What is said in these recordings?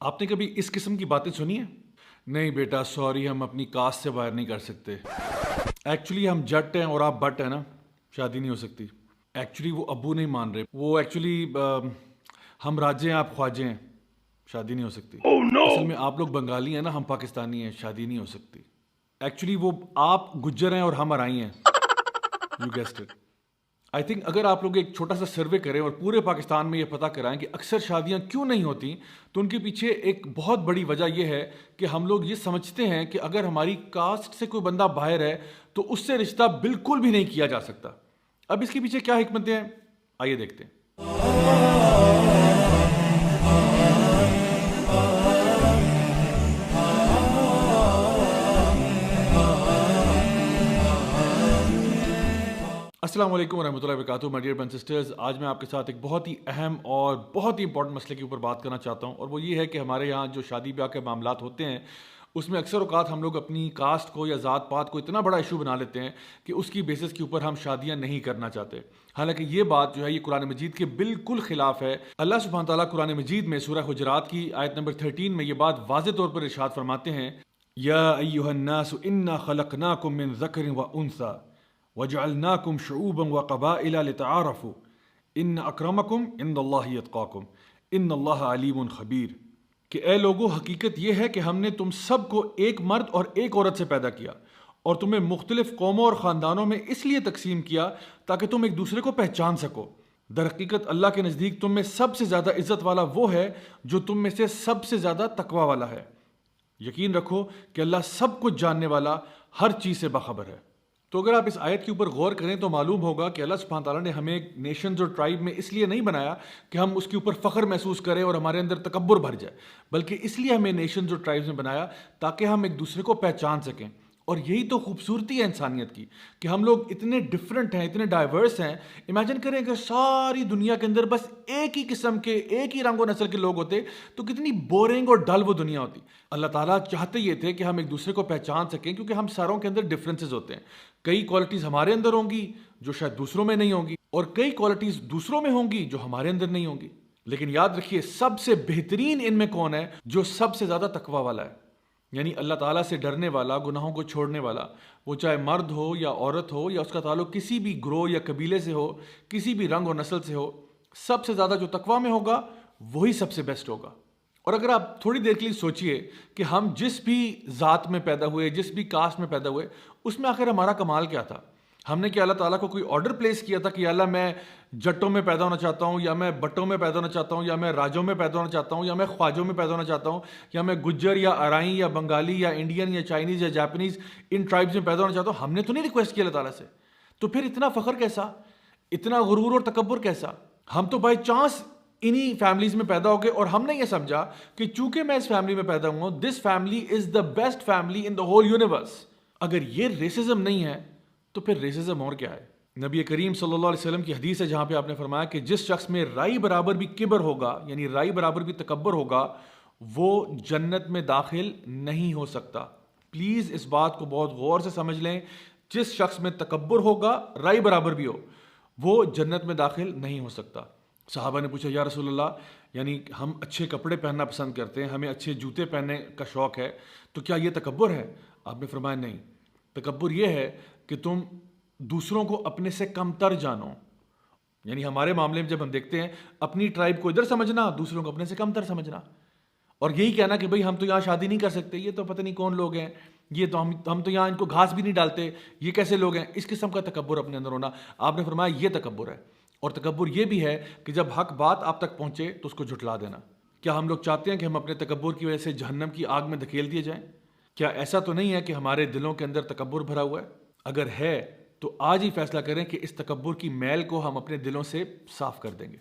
آپ نے کبھی اس قسم کی باتیں سنی ہیں؟ نہیں بیٹا سوری، ہم اپنی کاسٹ سے باہر نہیں کر سکتے. ایکچولی ہم جٹ ہیں اور آپ بٹ ہیں نا، شادی نہیں ہو سکتی. ایکچولی وہ ابو نہیں مان رہے، وہ ایکچولی ہم راجے ہیں آپ خواجے ہیں، شادی نہیں ہو سکتی. اصل میں آپ لوگ بنگالی ہیں نا، ہم پاکستانی ہیں، شادی نہیں ہو سکتی. ایکچولی وہ آپ گجر ہیں اور ہم ارائی ہیں. You guessed it. I think اگر آپ لوگ ایک چھوٹا سا سروے کریں اور پورے پاکستان میں یہ پتہ کرائیں کہ اکثر شادیاں کیوں نہیں ہوتی، تو ان کے پیچھے ایک بہت بڑی وجہ یہ ہے کہ ہم لوگ یہ سمجھتے ہیں کہ اگر ہماری کاسٹ سے کوئی بندہ باہر ہے تو اس سے رشتہ بالکل بھی نہیں کیا جا سکتا. اب اس کے پیچھے کیا حکمتیں ہیں، آئیے دیکھتے ہیں. السلام علیکم ورحمۃ اللہ وبرکاتہ my dear brothers and sisters. آج میں آپ کے ساتھ ایک بہت ہی اہم اور بہت ہی امپورٹنٹ مسئلے کے اوپر بات کرنا چاہتا ہوں، اور وہ یہ ہے کہ ہمارے یہاں جو شادی بیاہ کے معاملات ہوتے ہیں اس میں اکثر اوقات ہم لوگ اپنی کاسٹ کو یا ذات پات کو اتنا بڑا ایشو بنا لیتے ہیں کہ اس کی بیسس کے اوپر ہم شادیاں نہیں کرنا چاہتے. حالانکہ یہ بات جو ہے یہ قرآن مجید کے بالکل خلاف ہے. اللہ سبحانہ تعالیٰ قرآن مجید میں سورہ حجرات کی آیت نمبر 13 میں یہ بات واضح طور پر ارشاد فرماتے ہیں، یا ایھا الناس انا خلقناکم من ذکر و انثی وَجَعَلْنَاكُمْ شُعُوبًا وَقَبَائِلَ لِتَعَارَفُوا إِنَّ أَكْرَمَكُمْ عِنْدَ اللَّهِ يَتْقَاكُمْ إِنَّ اللَّهَ عَلِيمٌ خَبِيرٌ. کہ اے لوگو، حقیقت یہ ہے کہ ہم نے تم سب کو ایک مرد اور ایک عورت سے پیدا کیا اور تمہیں مختلف قوموں اور خاندانوں میں اس لیے تقسیم کیا تاکہ تم ایک دوسرے کو پہچان سکو. در حقیقت اللہ کے نزدیک تم میں سب سے زیادہ عزت والا وہ ہے جو تم میں سے سب سے زیادہ تقوی والا ہے. یقین رکھو کہ اللہ سب کچھ جاننے والا، ہر چیز سے باخبر ہے. تو اگر آپ اس آیت کے اوپر غور کریں تو معلوم ہوگا کہ اللہ سبحانہ تعالیٰ نے ہمیں نیشنز اور ٹرائب میں اس لیے نہیں بنایا کہ ہم اس کے اوپر فخر محسوس کریں اور ہمارے اندر تکبر بھر جائے، بلکہ اس لیے ہمیں نیشنز اور ٹرائبز میں بنایا تاکہ ہم ایک دوسرے کو پہچان سکیں. اور یہی تو خوبصورتی ہے انسانیت کی کہ ہم لوگ اتنے ڈفرینٹ ہیں، اتنے ڈائیورس ہیں. امیجن کریں کہ ساری دنیا کے اندر بس ایک ہی قسم کے، ایک ہی رنگ و نسل کے لوگ ہوتے تو کتنی بورنگ اور ڈل وہ دنیا ہوتی. اللہ تعالیٰ چاہتے یہ تھے کہ ہم ایک دوسرے کو پہچان سکیں، کیونکہ ہم ساروں کے اندر ڈفرینسز ہوتے ہیں. کئی کوالٹیز ہمارے اندر ہوں گی جو شاید دوسروں میں نہیں ہوں گی، اور کئی کوالٹیز دوسروں میں ہوں گی جو ہمارے اندر نہیں ہوں گی. لیکن یاد رکھیے سب سے بہترین ان میں کون ہے؟ جو سب سے زیادہ تقوی والا ہے، یعنی اللہ تعالیٰ سے ڈرنے والا، گناہوں کو چھوڑنے والا. وہ چاہے مرد ہو یا عورت ہو یا اس کا تعلق کسی بھی گروہ یا قبیلے سے ہو، کسی بھی رنگ اور نسل سے ہو، سب سے زیادہ جو تقوی میں ہوگا وہی سب سے بیسٹ ہوگا. اور اگر آپ تھوڑی دیر کے لیے سوچئے کہ ہم جس بھی ذات میں پیدا ہوئے، جس بھی کاسٹ میں پیدا ہوئے، اس میں آخر ہمارا کمال کیا تھا؟ ہم نے کیا اللہ تعالیٰ کو کوئی آرڈر پلیس کیا تھا کہ یا اللہ میں جٹوں میں پیدا ہونا چاہتا ہوں، یا میں بٹوں میں پیدا ہونا چاہتا ہوں، یا میں راجوں میں پیدا ہونا چاہتا ہوں، یا میں خواجوں میں پیدا ہونا چاہتا ہوں، یا میں گجر یا ارائیں یا بنگالی یا انڈین یا چائنیز یا جاپنیز ان ٹرائبز میں پیدا ہونا چاہتا ہوں؟ ہم نے تو نہیں ریکویسٹ کیا اللہ تعالیٰ سے. تو پھر اتنا فخر کیسا، اتنا غرور اور تکبر کیسا؟ ہم تو بائی چانس انہی فیملیز میں پیدا ہو گئے اور ہم نے یہ سمجھا کہ چونکہ میں اس فیملی میں پیدا ہوں، this family is the best family in the whole universe. اگر یہ ریسزم نہیں ہے تو پھر ریسزم اور کیا ہے؟ نبی کریم صلی اللہ علیہ وسلم کی حدیث ہے جہاں پہ آپ نے فرمایا کہ جس شخص میں رائی برابر بھی کبر ہوگا، یعنی رائی برابر بھی تکبر ہوگا، وہ جنت میں داخل نہیں ہو سکتا. پلیز اس بات کو بہت غور سے سمجھ لیں. جس شخص میں تکبر ہوگا، رائی برابر بھی ہو، وہ جنت میں داخل نہیں ہو سکتا. صحابہ نے پوچھا یا رسول اللہ، یعنی ہم اچھے کپڑے پہننا پسند کرتے ہیں، ہمیں اچھے جوتے پہننے کا شوق ہے، تو کیا یہ تکبر ہے؟ آپ نے فرمایا نہیں، تکبر یہ ہے کہ تم دوسروں کو اپنے سے کم تر جانو. یعنی ہمارے معاملے میں جب ہم دیکھتے ہیں اپنی ٹرائب کو ادھر سمجھنا، دوسروں کو اپنے سے کم تر سمجھنا، اور یہی کہنا کہ بھئی ہم تو یہاں شادی نہیں کر سکتے، یہ تو پتہ نہیں کون لوگ ہیں، یہ تو ہم تو یہاں ان کو گھاس بھی نہیں ڈالتے، یہ کیسے لوگ ہیں. اس قسم کا تکبر اپنے اندر ہونا، آپ نے فرمایا یہ تکبر ہے. اور تکبر یہ بھی ہے کہ جب حق بات آپ تک پہنچے تو اس کو جھٹلا دینا. کیا ہم لوگ چاہتے ہیں کہ ہم اپنے تکبر کی وجہ سے جہنم کی آگ میں دھکیل دیے جائیں؟ کیا ایسا تو نہیں ہے کہ ہمارے دلوں کے اندر تکبر بھرا ہوا ہے؟ اگر ہے تو آج ہی فیصلہ کریں کہ اس تکبر کی میل کو ہم اپنے دلوں سے صاف کر دیں گے.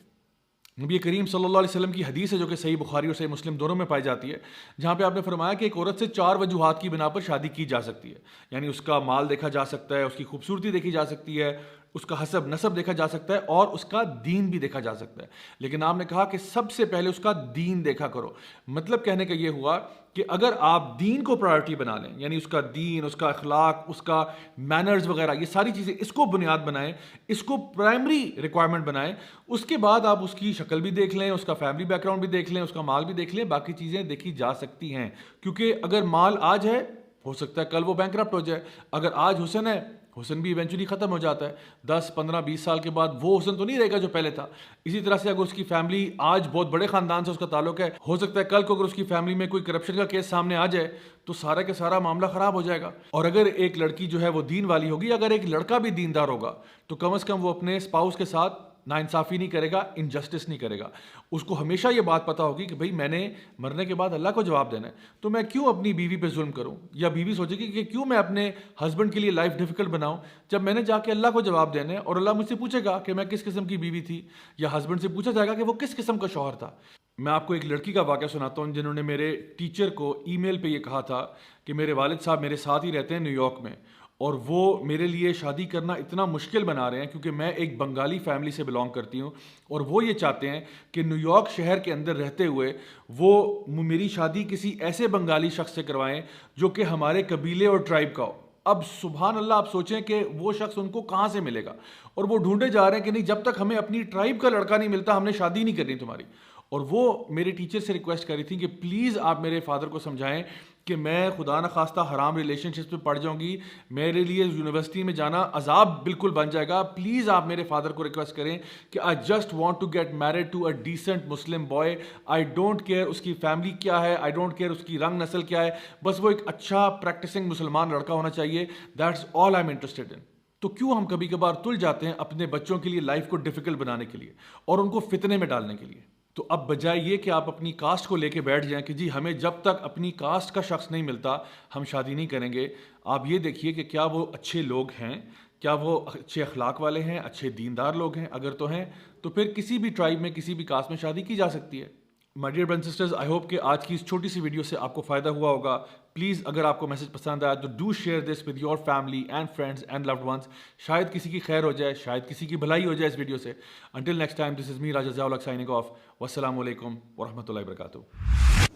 نبی کریم صلی اللہ علیہ وسلم کی حدیث ہے جو کہ صحیح بخاری اور صحیح مسلم دونوں میں پائی جاتی ہے، جہاں پہ آپ نے فرمایا کہ ایک عورت سے 4 وجوہات کی بنا پر شادی کی جا سکتی ہے. یعنی اس کا مال دیکھا جا سکتا ہے، اس کی خوبصورتی دیکھی جا سکتی ہے، اس کا حسب نسب دیکھا جا سکتا ہے اور اس کا دین بھی دیکھا جا سکتا ہے. لیکن آپ نے کہا کہ سب سے پہلے اس کا دین دیکھا کرو. مطلب کہنے کا یہ ہوا کہ اگر آپ دین کو پرائرٹی بنا لیں, یعنی اس کا دین, اس کا اخلاق, اس کا مینرز وغیرہ, یہ ساری چیزیں اس کو بنیاد بنائیں, اس کو پرائمری ریکوائرمنٹ بنائیں, اس کے بعد آپ اس کی شکل بھی دیکھ لیں, اس کا فیملی بیک گراؤنڈ بھی دیکھ لیں, اس کا مال بھی دیکھ لیں, باقی چیزیں دیکھی جا سکتی ہیں. کیونکہ اگر مال آج ہے, ہو سکتا ہے کل وہ بینکرپٹ ہو جائے. اگر آج حسن ہے, حسن بھی ایونچولی ختم ہو جاتا ہے. 10 15 20 سال کے بعد وہ حسن تو نہیں رہے گا جو پہلے تھا. اسی طرح سے اگر اس کی فیملی آج بہت بڑے خاندان سے اس کا تعلق ہے, ہو سکتا ہے کل کو اگر اس کی فیملی میں کوئی کرپشن کا کیس سامنے آ جائے تو سارا کے سارا معاملہ خراب ہو جائے گا. اور اگر ایک لڑکی جو ہے وہ دین والی ہوگی, اگر ایک لڑکا بھی دیندار ہوگا, تو کم از کم وہ اپنے اسپاؤس کے ساتھ ناانصافی نہیں کرے گا, انجسٹس نہیں کرے گا. اس کو ہمیشہ یہ بات پتہ ہوگی کہ بھئی میں نے مرنے کے بعد اللہ کو جواب دینا ہے, تو میں کیوں اپنی بیوی پہ ظلم کروں, یا بیوی سوچے گی کہ کیوں میں اپنے ہسبینڈ کے لیے لائف ڈیفیکلٹ بناؤں جب میں نے جا کے اللہ کو جواب دینا ہے, اور اللہ مجھ سے پوچھے گا کہ میں کس قسم کی بیوی تھی, یا ہسبینڈ سے پوچھا جائے گا کہ وہ کس قسم کا شوہر تھا. میں آپ کو ایک لڑکی کا واقعہ سناتا ہوں جنہوں نے میرے ٹیچر کو ای میل پہ یہ کہا تھا کہ میرے والد صاحب میرے ساتھ ہی رہتے ہیں نیو یارک میں, اور وہ میرے لیے شادی کرنا اتنا مشکل بنا رہے ہیں کیونکہ میں ایک بنگالی فیملی سے بلانگ کرتی ہوں, اور وہ یہ چاہتے ہیں کہ نیو یارک شہر کے اندر رہتے ہوئے وہ میری شادی کسی ایسے بنگالی شخص سے کروائیں جو کہ ہمارے قبیلے اور ٹرائب کا ہو. اب سبحان اللہ, آپ سوچیں کہ وہ شخص ان کو کہاں سے ملے گا, اور وہ ڈھونڈے جا رہے ہیں کہ نہیں, جب تک ہمیں اپنی ٹرائب کا لڑکا نہیں ملتا ہم نے شادی نہیں کرنی تمہاری. اور وہ میرے ٹیچر سے ریکویسٹ کری تھی کہ پلیز آپ میرے فادر کو سمجھائیں کہ میں خدا نخواستہ حرام ریلیشن شپس پہ پڑ جاؤں گی, میرے لیے یونیورسٹی میں جانا عذاب بالکل بن جائے گا. پلیز آپ میرے فادر کو ریکویسٹ کریں کہ I just want to get married to a decent Muslim boy. I don't care اس کی فیملی کیا ہے, آئی ڈونٹ کیئر اس کی رنگ نسل کیا ہے, بس وہ ایک اچھا پریکٹسنگ مسلمان لڑکا ہونا چاہیے. That's all I am interested in. تو کیوں ہم کبھی کبھار تل جاتے ہیں اپنے بچوں کے لیے لائف کو ڈیفیکلٹ بنانے کے لیے اور ان کو فتنے میں ڈالنے کے لیے. تو اب بجائے یہ کہ آپ اپنی کاسٹ کو لے کے بیٹھ جائیں کہ جی ہمیں جب تک اپنی کاسٹ کا شخص نہیں ملتا ہم شادی نہیں کریں گے, آپ یہ دیکھیے کہ کیا وہ اچھے لوگ ہیں, کیا وہ اچھے اخلاق والے ہیں, اچھے دیندار لوگ ہیں. اگر تو ہیں تو پھر کسی بھی ٹرائب میں کسی بھی کاسٹ میں شادی کی جا سکتی ہے. My dear brothers and sisters, I hope کہ آج کی اس چھوٹی سی ویڈیو سے آپ کو فائدہ ہوا ہوگا. پلیز اگر آپ کو میسج پسند آیا تو do share this with your family and friends and loved ones. شاید کسی کی خیر ہو جائے, شاید کسی کی بھلائی ہو جائے اس ویڈیو سے. انٹل نیکسٹ ٹائم, دس از می راجہ ضیاء الحق سائننگ آف. والسلام علیکم ورحمۃ اللہ وبرکاتہ.